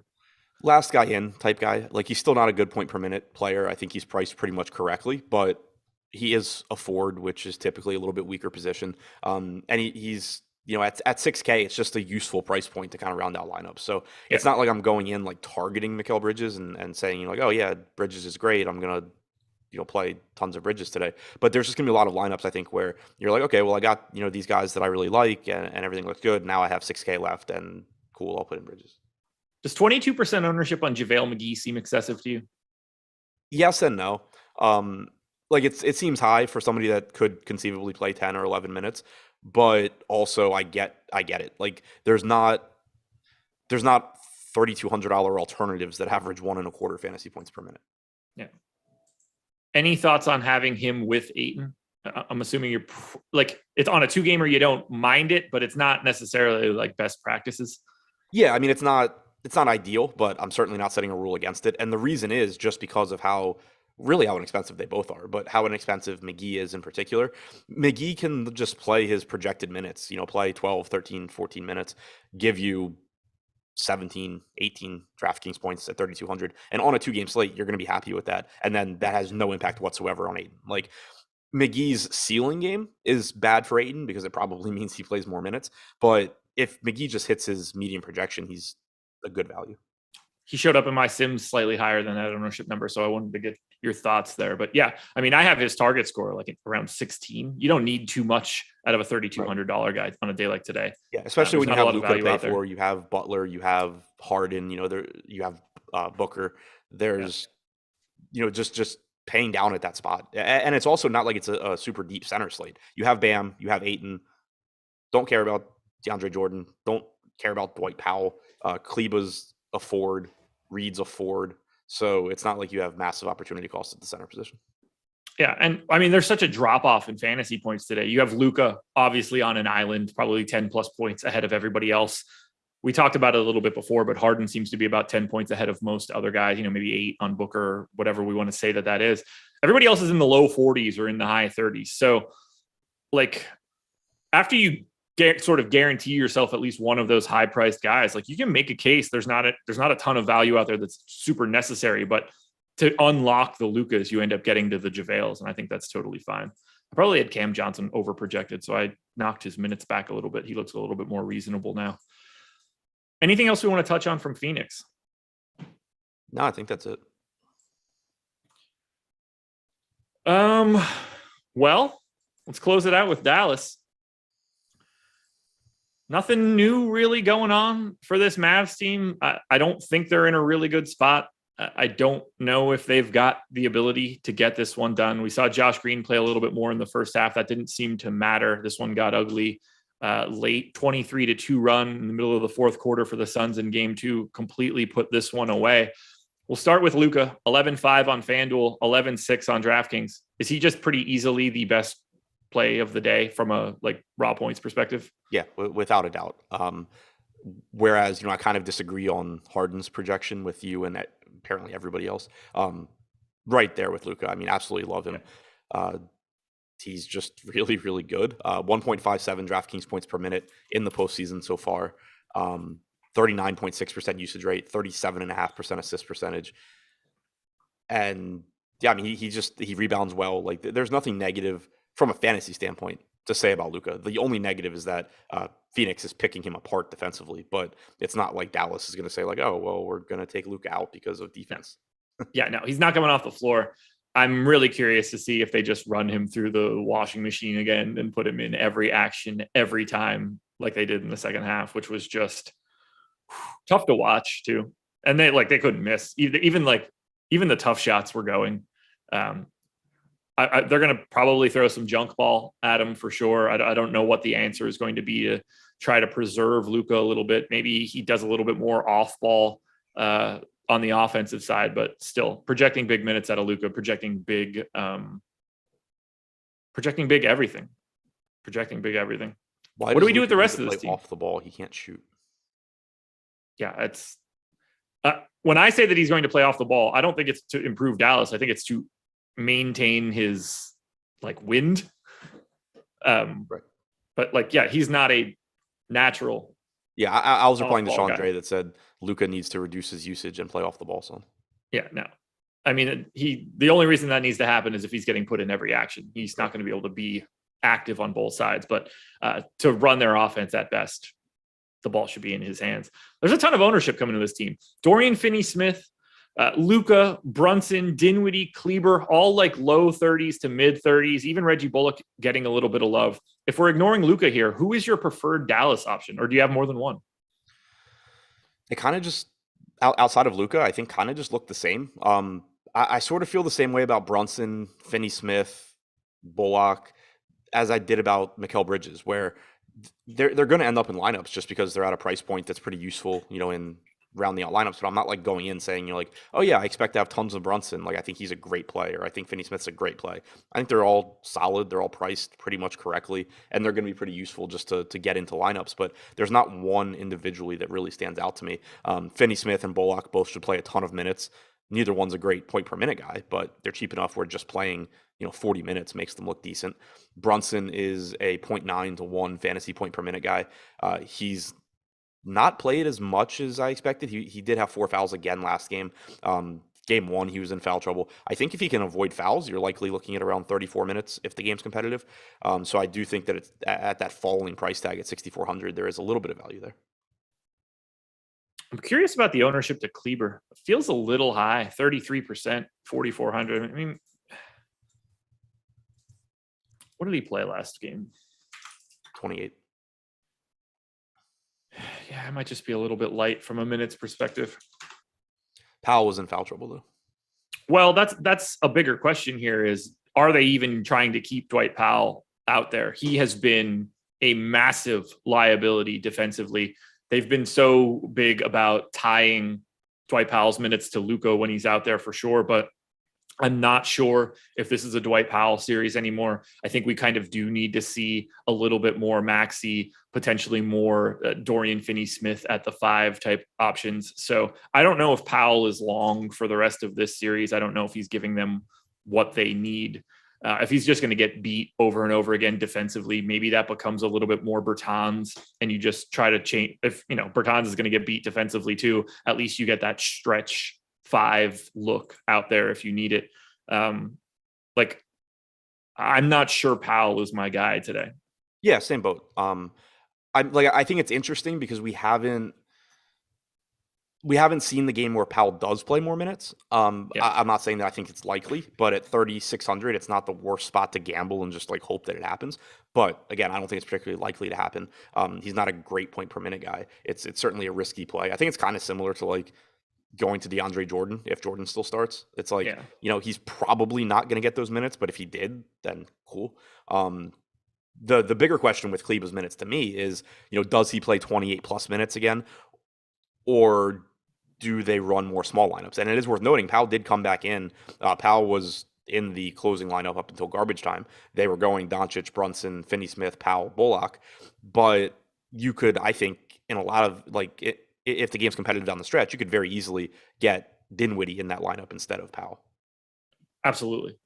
Last guy in type guy. Like, he's still not a good point per minute player. I think he's priced pretty much correctly, but he is a forward, which is typically a little bit weaker position. And he's at 6K, it's just a useful price point to kind of round out lineups. So it's not like I'm going in like targeting Mikal Bridges and saying, oh yeah, Bridges is great, I'm gonna play tons of Bridges today. But there's just gonna be a lot of lineups, I think, where you're like, okay, well, I got these guys that I really like and everything looks good. Now I have 6K left, and cool, I'll put in Bridges. Does 22% ownership on JaVale McGee seem excessive to you? Yes and no. Like, it seems high for somebody that could conceivably play 10 or 11 minutes, but also I get it. Like, there's not $3,200 alternatives that average 1.25 fantasy points per minute. Yeah. Any thoughts on having him with Ayton? I'm assuming you're like, it's on a 2-gamer, you don't mind it, but it's not necessarily like best practices. Yeah, I mean, it's not ideal, but I'm certainly not setting a rule against it. And the reason is just because of how inexpensive they both are, but how inexpensive McGee is in particular. McGee can just play his projected minutes, play 12, 13, 14 minutes, give you 17, 18 DraftKings points at 3,200. And on a 2-game slate, you're going to be happy with that. And then that has no impact whatsoever on Ayton. Like, McGee's ceiling game is bad for Ayton because it probably means he plays more minutes. But if McGee just hits his median projection, he's a good value. He showed up in my Sims slightly higher than that ownership number, so I wanted to get your thoughts there. But yeah, I mean, I have his target score like around 16. You don't need too much out of a $3,200 guy on a day like today. Yeah, especially when you have Luka to pay for, you have Butler, you have Harden, you have Booker. There's, just paying down at that spot. And it's also not like it's a super deep center slate. You have Bam, you have Ayton. Don't care about DeAndre Jordan. Don't care about Dwight Powell. Kleber's a forward. Reed's a forward. So it's not like you have massive opportunity cost at the center position. Yeah, and I mean, there's such a drop-off in fantasy points today. You have Luka, obviously, on an island, probably 10-plus points ahead of everybody else. We talked about it a little bit before, but Harden seems to be about 10 points ahead of most other guys, maybe 8 on Booker, whatever we want to say that is. Everybody else is in the low 40s or in the high 30s. So, like, after you sort of guarantee yourself at least one of those high-priced guys, like, you can make a case. There's not a ton of value out there that's super necessary, but to unlock the Lukas, you end up getting to the JaVales, and I think that's totally fine. I probably had Cam Johnson over-projected, so I knocked his minutes back a little bit. He looks a little bit more reasonable now. Anything else we want to touch on from Phoenix? No, I think that's it. Well, let's close it out with Dallas. Nothing new really going on for this Mavs team. I don't think they're in a really good spot. I don't know if they've got the ability to get this one done. We saw Josh Green play a little bit more in the first half. That didn't seem to matter. This one got ugly late. 23-2 run in the middle of the fourth quarter for the Suns in game 2 completely put this one away. We'll start with Luka, 11-5 on FanDuel, 11-6 on DraftKings. Is he just pretty easily the best play of the day from a raw points perspective? Yeah, without a doubt. Whereas, I kind of disagree on Harden's projection with you and apparently everybody else. Right there with Luka. I mean, absolutely love him. He's just really, really good. 1.57 DraftKings points per minute in the postseason so far. 39.6% usage rate, 37.5% assist percentage. And yeah, I mean, he rebounds well. Like, there's nothing negative from a fantasy standpoint to say about Luka. The only negative is that Phoenix is picking him apart defensively, but it's not like Dallas is going to say like, oh, well, we're going to take Luka out because of defense. Yeah, no, he's not coming off the floor. I'm really curious to see if they just run him through the washing machine again and put him in every action every time like they did in the second half, which was just tough to watch too. And they couldn't miss. Even the tough shots were going. They're going to probably throw some junk ball at him for sure. I don't know what the answer is going to be to try to preserve Luka a little bit. Maybe he does a little bit more off ball on the offensive side, but still projecting big minutes out of Luka, projecting big everything. Why what do we do Luka with the need rest to of this play team? off the ball? He can't shoot. Yeah, it's when I say that he's going to play off the ball, I don't think it's to improve Dallas. I think it's to maintain his wind. Right. But yeah, he's not a natural. Yeah, I was replying to Off-ball Sean guy. Dre that said Luka needs to reduce his usage and play off the ball some. Yeah, no. I mean, the only reason that needs to happen is if he's getting put in every action. He's not going to be able to be active on both sides, but to run their offense at best, the ball should be in his hands. There's a ton of ownership coming to this team. Dorian Finney-Smith, Luka, Brunson, Dinwiddie, Kleber, all low 30s to mid 30s, even Reggie Bullock getting a little bit of love. If we're ignoring Luka here, who is your preferred Dallas option, or do you have more than one? It kind of just outside of Luka, I think kind of just look the same. I sort of feel the same way about Brunson, Finney-Smith, Bullock as I did about Mikal Bridges, where they're going to end up in lineups just because they're at a price point that's pretty useful, in rounding out lineups. But I'm not going in saying, oh yeah, I expect to have tons of Brunson. I think he's a great player. I think Finney-Smith's a great play. I think they're all solid. They're all priced pretty much correctly, and they're going to be pretty useful just to get into lineups. But there's not one individually that really stands out to me. Finney-Smith and Bullock both should play a ton of minutes. Neither one's a great point per minute guy, but they're cheap enough where just playing 40 minutes makes them look decent. Brunson is a 0.9 to 1 fantasy point per minute guy. He's not played as much as I expected. He did have 4 fouls again last game. Game 1, he was in foul trouble. I think if he can avoid fouls, you're likely looking at around 34 minutes if the game's competitive. So I do think that it's at that falling price tag at 6,400, there is a little bit of value there. I'm curious about the ownership to Kleber. It feels a little high, 33%, 4,400. I mean, what did he play last game? 28. Yeah, it might just be a little bit light from a minutes perspective. Powell was in foul trouble, though. Well, that's a bigger question here is, are they even trying to keep Dwight Powell out there? He has been a massive liability defensively. They've been so big about tying Dwight Powell's minutes to Luka when he's out there for sure, but I'm not sure if this is a Dwight Powell series anymore. I think we kind of do need to see a little bit more Maxey, potentially more Dorian Finney-Smith at the 5 type options. So I don't know if Powell is long for the rest of this series. I don't know if he's giving them what they need. If he's just going to get beat over and over again defensively, maybe that becomes a little bit more Bertans, and you just try to change. If Bertans is going to get beat defensively too, at least you get that stretch 5 look out there if you need it. I'm not sure Powell is my guy today. Yeah, same boat. I think it's interesting because we haven't seen the game where Powell does play more minutes. I'm not saying that I think it's likely, but at 3,600, it's not the worst spot to gamble and just hope that it happens. But again, I don't think it's particularly likely to happen. He's not a great point per minute guy. It's certainly a risky play. I think it's kind of similar to going to DeAndre Jordan if Jordan still starts. It's he's probably not going to get those minutes, but if he did, then cool. The bigger question with Kleber's minutes to me is, does he play 28 plus minutes again? Or do they run more small lineups? And it is worth noting, Powell did come back in. Powell was in the closing lineup up until garbage time. They were going Doncic, Brunson, Finney-Smith, Powell, Bullock. But you could, I think, in a lot of, if the game's competitive down the stretch, you could very easily get Dinwiddie in that lineup instead of Powell. Absolutely.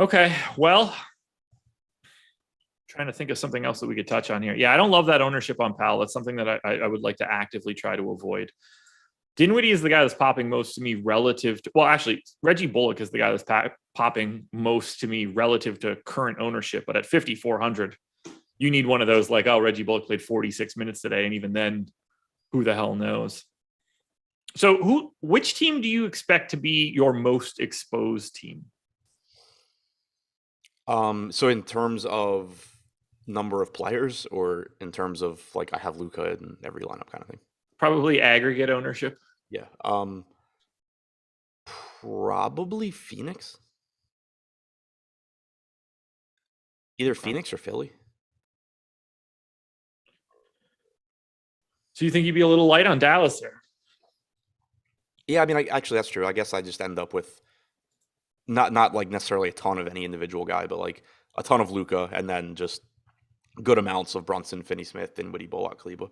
Okay. Well, trying to think of something else that we could touch on here. Yeah, I don't love that ownership on Powell. That's something that I would like to actively try to avoid. Dinwiddie is the guy that's popping most to me relative to, well, actually, Reggie Bullock is the guy that's popping most to me relative to current ownership. But at 5,400, you need one of those like, oh, Reggie Bullock played 46 minutes today. And even then, who the hell knows? So which team do you expect to be your most exposed team? So in terms of number of players, or in terms of like I have Luka in every lineup kind of thing? Probably aggregate ownership. Yeah. Probably Phoenix. Either Phoenix or Philly. So you think you'd be a little light on Dallas there? Yeah, I mean, actually that's true. I guess I just end up with not like necessarily a ton of any individual guy, but like a ton of Luka, and then just good amounts of Brunson, Finney-Smith, Dinwiddie, Bullock, Kleba.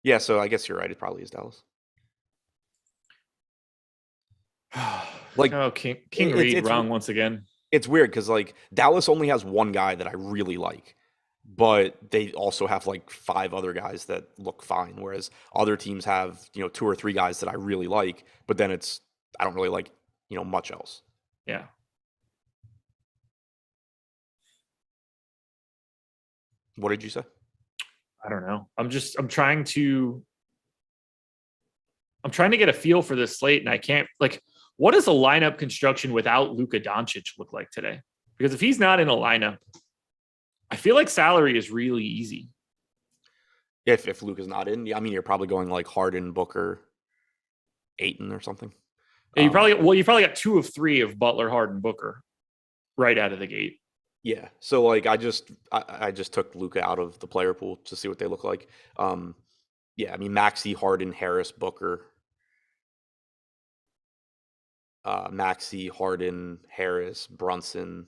Yeah, so I guess you're right. It probably is Dallas. Like, oh, King Reed it's wrong once again. It's weird because like Dallas only has one guy that I really like, but they also have like 5 other guys that look fine. Whereas other teams have, 2 or 3 guys that I really like, but then I don't really like, much else. Yeah. What did you say? I don't know. I'm trying to get a feel for this slate, and I can't, like, what does a lineup construction without Luka Doncic look like today? Because if he's not in a lineup, I feel like salary is really easy. If Luka's not in, I mean, you're probably going like Harden, Booker, Ayton or something. Yeah, you probably got 2 of 3 of Butler, Harden, Booker right out of the gate. Yeah. So like I just took Luka out of the player pool to see what they look like. Yeah, I mean Maxey, Harden, Harris, Booker. Maxey, Harden, Harris, Brunson,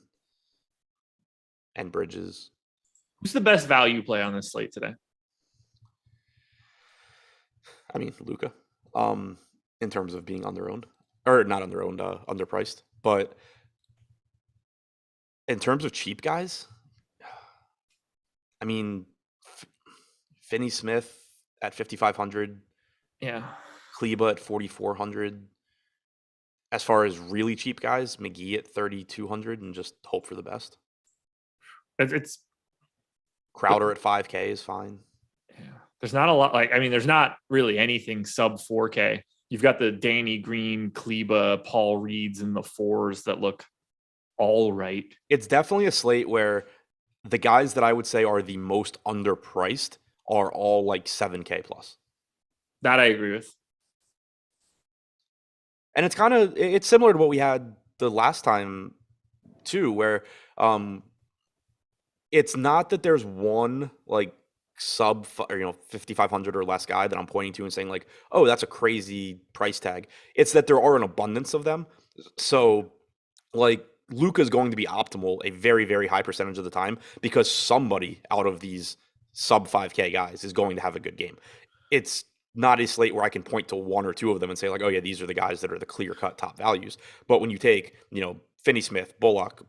and Bridges. Who's the best value play on this slate today? I mean, Luka. In terms of being underowned, or not underowned, underpriced. But in terms of cheap guys, I mean, Finney-Smith at 5,500. Yeah. Kleba at 4,400. As far as really cheap guys, McGee at 3,200, and just hope for the best. It's Crowder at 5K is fine. Yeah. There's not a lot, there's not really anything sub 4K. You've got the Danny Green, Kleba, Paul Reeds in the 4s that look all right. It's definitely a slate where the guys that I would say are the most underpriced are all like 7K plus. That I agree with. And it's similar to what we had the last time too, where it's not that there's one like sub 5,500 or less guy that I'm pointing to and saying like, oh, that's a crazy price tag. It's that there are an abundance of them. So like Luka is going to be optimal a very, very high percentage of the time because somebody out of these sub 5K guys is going to have a good game. It's not a slate where I can point to 1 or 2 of them and say like, oh yeah, these are the guys that are the clear-cut top values. But when you take, Finney-Smith, Bullock,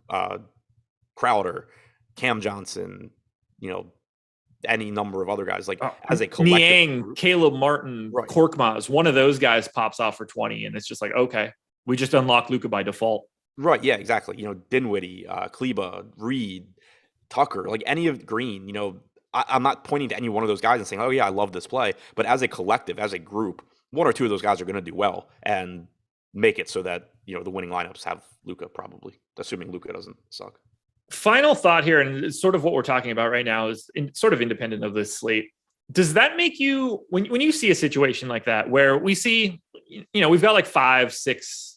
Crowder, Cam Johnson, any number of other guys, like as a collective Niang, group, Caleb Martin, right. Korkmaz, one of those guys pops off for 20, and it's just like, okay, we just unlock Luka by default. Right, yeah, exactly. Dinwiddie, Kleba, Reed, Tucker, like any of Green, I'm not pointing to any one of those guys and saying, oh yeah, I love this play. But as a collective, as a group, 1 or 2 of those guys are going to do well and make it so that, the winning lineups have Luka probably, assuming Luka doesn't suck. Final thought here, and it's sort of what we're talking about right now, is sort of independent of this slate. Does that make you, when you see a situation like that, where we see, we've got like 5, 6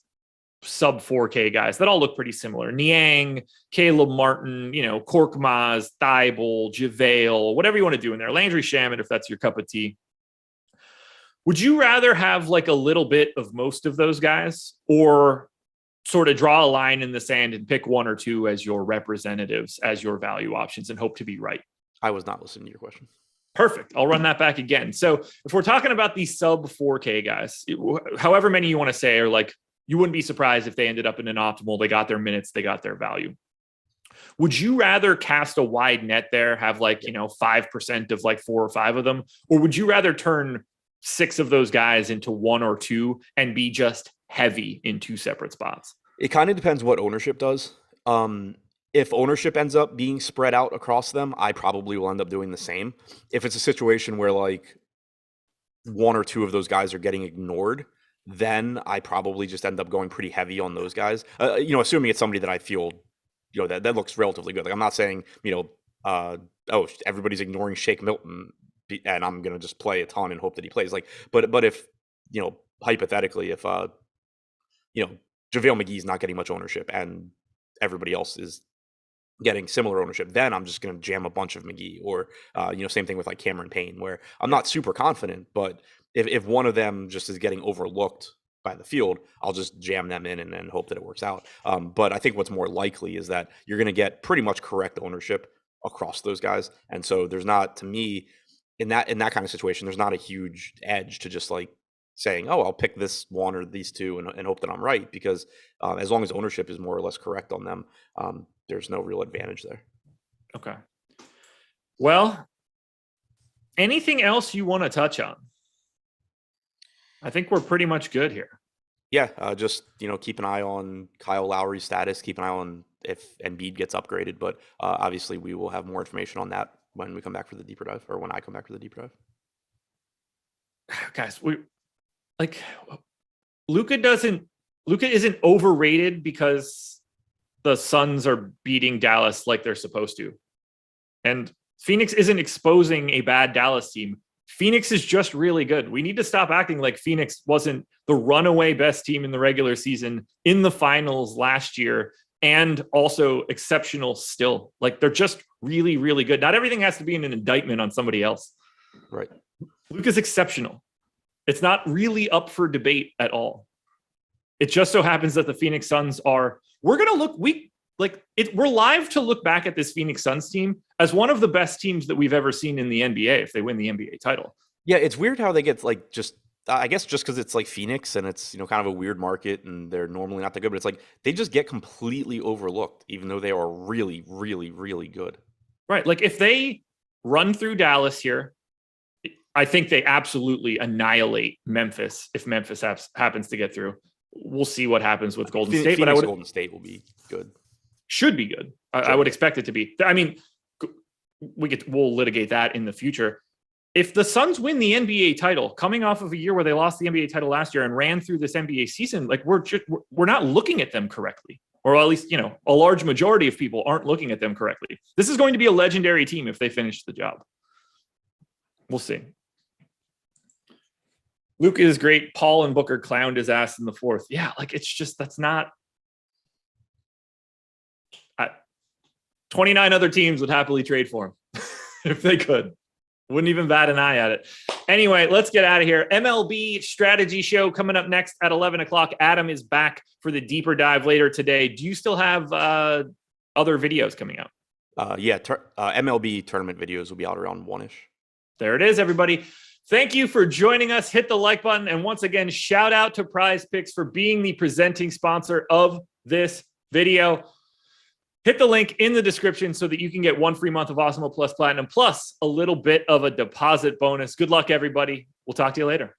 sub 4K guys that all look pretty similar. Niang, Caleb Martin, Korkmaz, Thibault, JaVale, whatever you want to do in there. Landry Shamet, if that's your cup of tea. Would you rather have like a little bit of most of those guys, or sort of draw a line in the sand and pick 1 or 2 as your representatives, as your value options, and hope to be right? I was not listening to your question. Perfect. I'll run that back again. So if we're talking about these sub 4K guys, however many you want to say, are like, you wouldn't be surprised if they ended up in an optimal, they got their minutes, they got their value. Would you rather cast a wide net there, have 5% of 4 or 5 of them? Or would you rather turn 6 of those guys into 1 or 2 and be just heavy in 2 separate spots? It kind of depends what ownership does. If ownership ends up being spread out across them, I probably will end up doing the same. If it's a situation where 1 or 2 of those guys are getting ignored, then I probably just end up going pretty heavy on those guys. Assuming it's somebody that I feel, that looks relatively good. I'm not saying, everybody's ignoring Shake Milton and I'm going to just play a ton and hope that he plays. But if, hypothetically, if, JaVale McGee's not getting much ownership and everybody else is getting similar ownership, then I'm just going to jam a bunch of McGee, or same thing with Cameron Payne, where I'm not super confident, but if one of them just is getting overlooked by the field, I'll just jam them in and then hope that it works out. But I think what's more likely is that you're going to get pretty much correct ownership across those guys, and so there's not, to me, in that kind of situation, there's not a huge edge to just saying, oh, I'll pick this one or these two and hope that I'm right, because as long as ownership is more or less correct on them, there's no real advantage there. Okay. Well, anything else you want to touch on? I think we're pretty much good here. Yeah, just keep an eye on Kyle Lowry's status, keep an eye on if Embiid gets upgraded, but obviously we will have more information on that when we come back for the deeper dive, or when I come back for the deeper dive. Guys, Luka isn't overrated because the Suns are beating Dallas like they're supposed to. And Phoenix isn't exposing a bad Dallas team. Phoenix is just really good. We need to stop acting like Phoenix wasn't the runaway best team in the regular season, in the finals last year, and also exceptional still. They're just really, really good. Not everything has to be an indictment on somebody else. Right. Luka's exceptional. It's not really up for debate at all. It just so happens that the Phoenix Suns are, we're live to look back at this Phoenix Suns team as one of the best teams that we've ever seen in the NBA if they win the NBA title. Yeah, it's weird how they get I guess just because it's Phoenix and it's kind of a weird market and they're normally not that good, but it's they just get completely overlooked even though they are really, really, really good. Right. If they run through Dallas here, I think they absolutely annihilate Memphis if Memphis happens to get through. We'll see what happens with Golden State. Phoenix, but Golden State will be good. Should be good. I would expect it to be. I mean, we'll litigate that in the future. If the Suns win the NBA title, coming off of a year where they lost the NBA title last year and ran through this NBA season, we're not looking at them correctly, or at least a large majority of people aren't looking at them correctly. This is going to be a legendary team if they finish the job. We'll see. Luka is great. Paul and Booker clowned his ass in the 4th. Yeah, it's just, that's not. 29 other teams would happily trade for him if they could. Wouldn't even bat an eye at it. Anyway, let's get out of here. MLB strategy show coming up next at 11 o'clock. Adam is back for the deeper dive later today. Do you still have other videos coming out? MLB tournament videos will be out around 1-ish. There it is, everybody. Thank you for joining us. Hit the like button. And once again, shout out to Prize Picks for being the presenting sponsor of this video. Hit the link in the description so that you can get 1 free month of Awesemo Plus Platinum, plus a little bit of a deposit bonus. Good luck, everybody. We'll talk to you later.